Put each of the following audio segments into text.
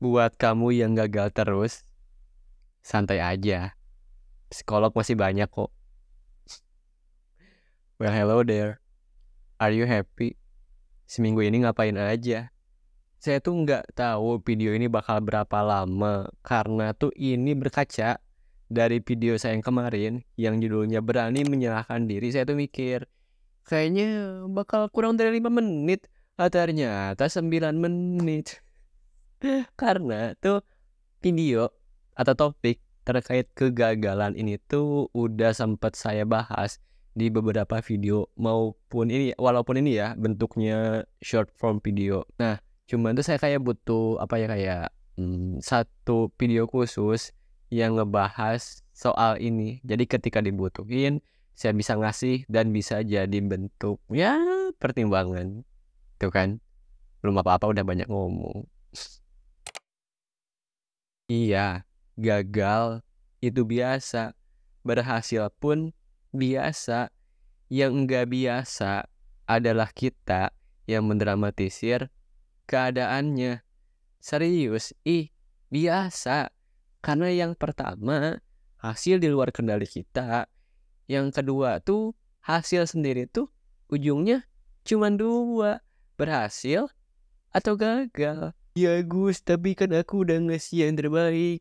Buat kamu yang gagal terus, santai aja. Psikolog masih banyak kok. Well, hello there. Are you happy? Seminggu ini ngapain aja? Saya tuh nggak tahu video ini bakal berapa lama. Karena tuh ini berkaca dari video saya yang kemarin yang judulnya Berani Menyerahkan Diri. Saya tuh mikir, kayaknya bakal kurang dari 5 menit. Ternyata 9 menit. Karena tuh video atau topik terkait kegagalan ini tuh udah sempat saya bahas di beberapa video maupun ini walaupun ini ya bentuknya short form video. Nah, cuman tuh saya kayak butuh apa ya kayak satu video khusus yang ngebahas soal ini. Jadi ketika dibutuhin saya bisa ngasih dan bisa jadi bentuk ya pertimbangan. Tuh kan, belum apa-apa udah banyak ngomong. Iya, gagal itu biasa, berhasil pun biasa. Yang enggak biasa adalah kita yang mendramatisir keadaannya. Serius, biasa. Karena yang pertama, hasil di luar kendali kita. Yang kedua tuh, hasil sendiri tuh ujungnya cuma dua, berhasil atau gagal. Ya Gus, tapi kan aku udah ngasih yang terbaik.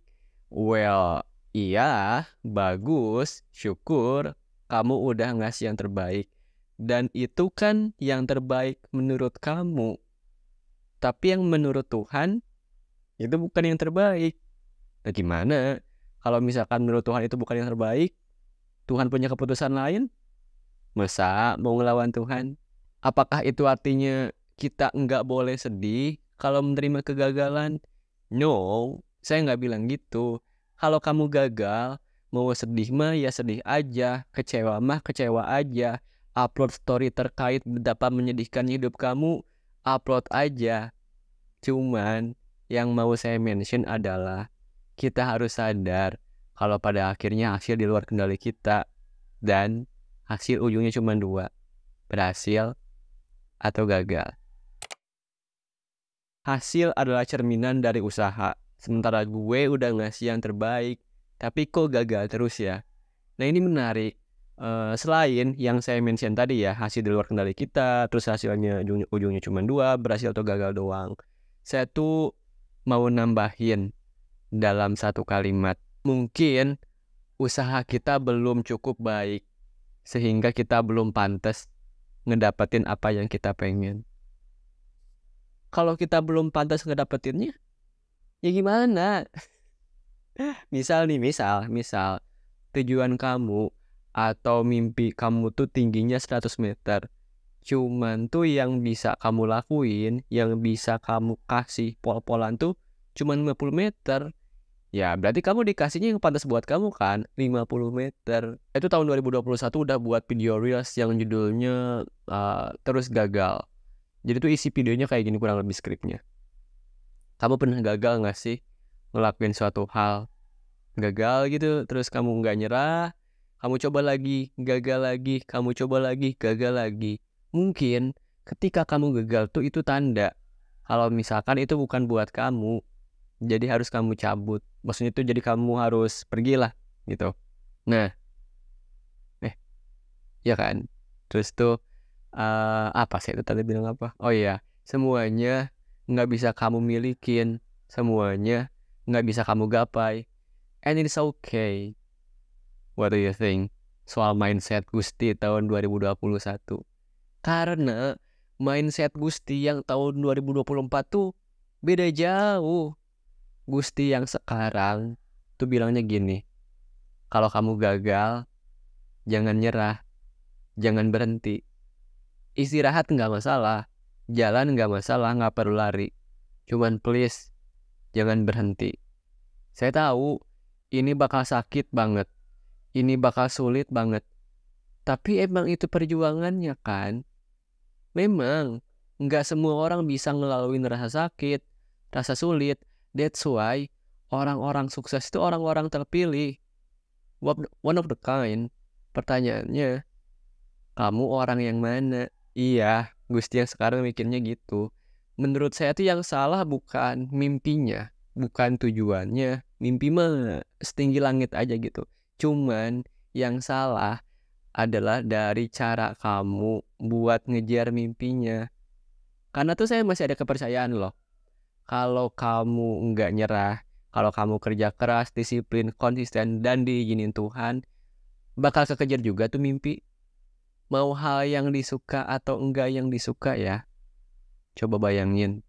Well, iya, bagus, syukur kamu udah ngasih yang terbaik. Dan itu kan yang terbaik menurut kamu. Tapi yang menurut Tuhan, itu bukan yang terbaik. Nah gimana? Kalau misalkan menurut Tuhan itu bukan yang terbaik, Tuhan punya keputusan lain? Masa mau ngelawan Tuhan? Apakah itu artinya kita nggak boleh sedih kalau menerima kegagalan? No, saya nggak bilang gitu. Kalau kamu gagal, mau sedih mah ya sedih aja, kecewa mah kecewa aja. Upload story terkait betapa menyedihkan hidup kamu, upload aja. Cuman yang mau saya mention adalah kita harus sadar kalau pada akhirnya hasil di luar kendali kita dan hasil ujungnya cuma dua, berhasil atau gagal. Hasil adalah cerminan dari usaha. Sementara gue udah ngasih yang terbaik, tapi kok gagal terus ya? Nah ini menarik. Selain yang saya mention tadi ya, hasil di luar kendali kita, terus hasilnya ujungnya cuma dua, berhasil atau gagal doang. Saya tuh mau nambahin dalam satu kalimat. Mungkin usaha kita belum cukup baik, sehingga kita belum pantas ngedapetin apa yang kita pengen. Kalau kita belum pantas ngedapetinnya, ya gimana? Misal tujuan kamu atau mimpi kamu tuh tingginya 100 meter. Cuman tuh yang bisa kamu lakuin, yang bisa kamu kasih pol-polan tuh cuman 50 meter. Ya berarti kamu dikasihnya yang pantas buat kamu kan, 50 meter. Itu tahun 2021 udah buat video reels yang judulnya Terus Gagal. Jadi tuh isi videonya kayak gini kurang lebih skripnya. Kamu pernah gagal gak sih ngelakuin suatu hal? Gagal gitu, terus kamu nggak nyerah, kamu coba lagi, gagal lagi, kamu coba lagi, gagal lagi. Mungkin ketika kamu gagal tuh itu tanda kalau misalkan itu bukan buat kamu, jadi harus kamu cabut. Maksudnya itu jadi kamu harus pergilah gitu. Nah, ya kan. Terus tuh apa sih itu tadi bilang apa? Oh iya, semuanya nggak bisa kamu milikin, semuanya nggak bisa kamu gapai. And it's okay. What do you think? Soal mindset Gusti tahun 2021. Karena mindset Gusti yang tahun 2024 tuh beda jauh. Gusti yang sekarang tuh bilangnya gini. Kalau kamu gagal, jangan nyerah. Jangan berhenti. Istirahat nggak masalah. Jalan nggak masalah, nggak perlu lari. Cuman please, jangan berhenti. Saya tahu ini bakal sakit banget. Ini bakal sulit banget. Tapi emang itu perjuangannya kan? Memang, nggak semua orang bisa ngelaluin rasa sakit, rasa sulit. That's why orang-orang sukses itu orang-orang terpilih. One of the kind. Pertanyaannya, kamu orang yang mana? Iya, Gusti yang sekarang mikirnya gitu. Menurut saya tuh yang salah bukan mimpinya, bukan tujuannya. Mimpi mah setinggi langit aja gitu. Cuman yang salah adalah dari cara kamu buat ngejar mimpinya. Karena tuh saya masih ada kepercayaan loh. Kalau kamu nggak nyerah, kalau kamu kerja keras, disiplin, konsisten, dan diizinin Tuhan, bakal kekejar juga tuh mimpi. Mau hal yang disuka atau enggak yang disuka ya. Coba bayangin,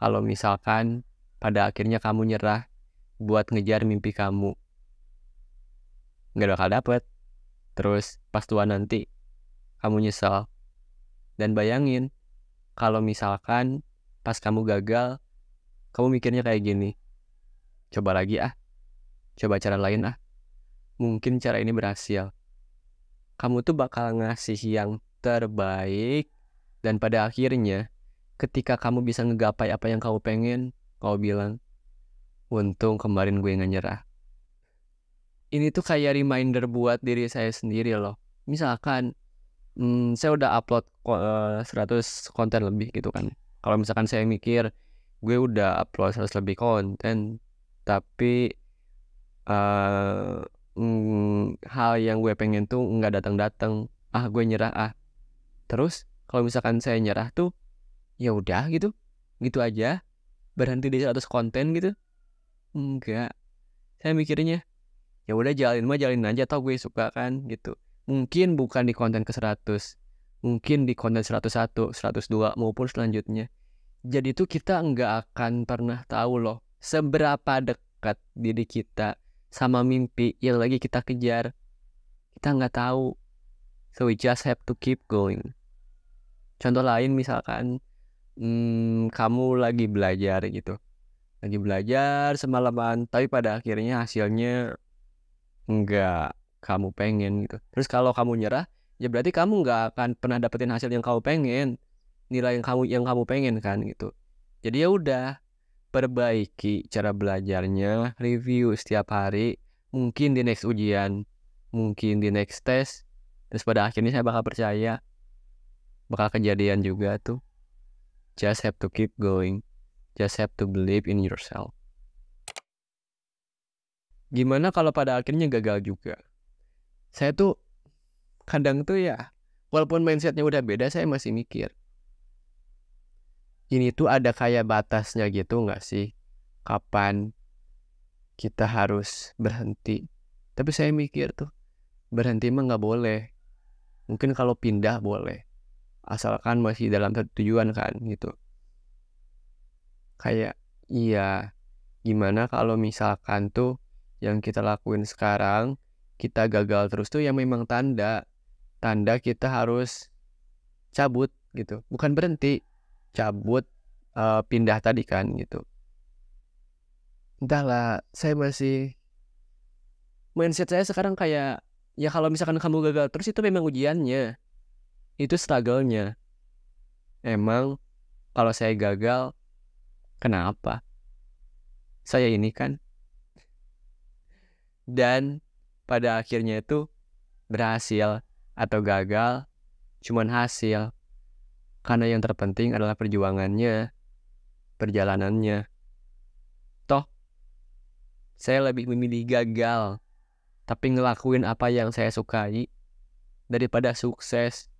kalau misalkan pada akhirnya kamu nyerah buat ngejar mimpi kamu, nggak bakal dapet. Terus pas tua nanti, kamu nyesel. Dan bayangin, kalau misalkan pas kamu gagal, kamu mikirnya kayak gini, coba lagi ah, coba cara lain ah. Mungkin cara ini berhasil. Kamu tuh bakal ngasih yang terbaik, dan pada akhirnya ketika kamu bisa ngegapai apa yang kamu pengen, kamu bilang, untung kemarin gue nggak nyerah. Ini tuh kayak reminder buat diri saya sendiri loh. Misalkan saya udah upload 100 konten lebih gitu kan. Kalau misalkan saya mikir gue udah upload 100 lebih konten, tapi hal yang gue pengen tuh nggak datang-datang, gue nyerah ah. Terus kalau misalkan saya nyerah tuh, ya udah gitu aja, berhenti di 100 konten gitu. Enggak, saya mikirnya ya udah jalin aja, tau gue suka kan gitu. Mungkin bukan di konten ke 100, mungkin di konten 101, 102 maupun selanjutnya. Jadi tuh kita nggak akan pernah tahu loh seberapa dekat diri kita sama mimpi yang lagi kita kejar. Kita nggak tahu. So we just have to keep going. Contoh lain misalkan kamu lagi belajar gitu. Lagi belajar semalaman, tapi pada akhirnya hasilnya nggak kamu pengen gitu. Terus kalau kamu nyerah, ya berarti kamu nggak akan pernah dapetin hasil yang kamu pengen, nilai yang kamu pengen kan gitu. Jadi ya udah, perbaiki cara belajarnya, review setiap hari, mungkin di next ujian, mungkin di next test, terus pada akhirnya saya bakal percaya, bakal kejadian juga tuh. Just have to keep going, just have to believe in yourself. Gimana kalau pada akhirnya gagal juga? Saya tuh kadang tuh ya, walaupun mindsetnya udah beda, saya masih mikir, ini tuh ada kayak batasnya gitu nggak sih? Kapan kita harus berhenti? Tapi saya mikir tuh, berhenti mah nggak boleh. Mungkin kalau pindah boleh, asalkan masih dalam satu tujuan kan gitu. Kayak, iya, gimana kalau misalkan tuh yang kita lakuin sekarang, kita gagal terus tuh yang memang tanda kita harus cabut gitu, bukan berhenti, cabut, pindah tadi kan gitu. Entahlah, saya masih, mindset saya sekarang kayak, ya kalau misalkan kamu gagal terus itu memang ujiannya, itu struggle-nya. Emang kalau saya gagal, kenapa? Saya ini kan. Dan pada akhirnya itu berhasil atau gagal, cuman hasil. Karena yang terpenting adalah perjuangannya, perjalanannya. Toh, saya lebih memilih gagal, tapi ngelakuin apa yang saya sukai, daripada sukses,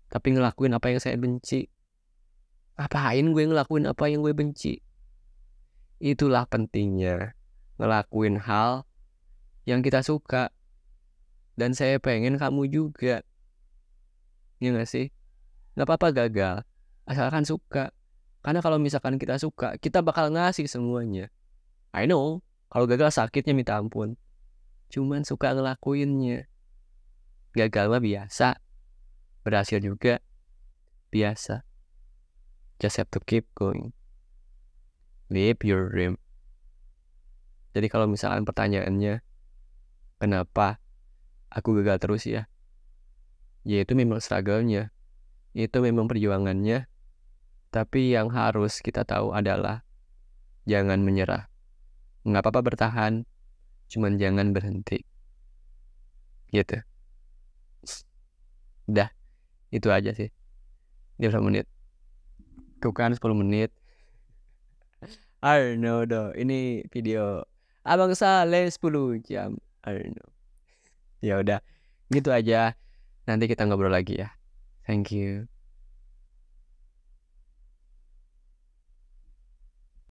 tapi ngelakuin apa yang saya benci. Apain gue ngelakuin apa yang gue benci? Itulah pentingnya ngelakuin hal yang kita suka. Dan saya pengen kamu juga. Ya gak sih? Gak apa-apa gagal, asalkan suka. Karena kalau misalkan kita suka, kita bakal ngasih semuanya. I know, kalau gagal sakitnya minta ampun. Cuman suka ngelakuinnya. Gagal mah biasa, berhasil juga biasa. Just have to keep going. Live your dream. Jadi kalau misalkan pertanyaannya, kenapa aku gagal terus ya? Ya itu memang struggle-nya, itu memang perjuangannya. Tapi yang harus kita tahu adalah jangan menyerah. Nggak apa-apa bertahan, cuman jangan berhenti. Gitu. Udah, itu aja sih. Ini berapa menit? Tuh kan 10 menit. Arno do. Ini video Abang Saleh 10 jam. Arno. Ya udah, gitu aja. Nanti kita ngobrol lagi ya. Thank you.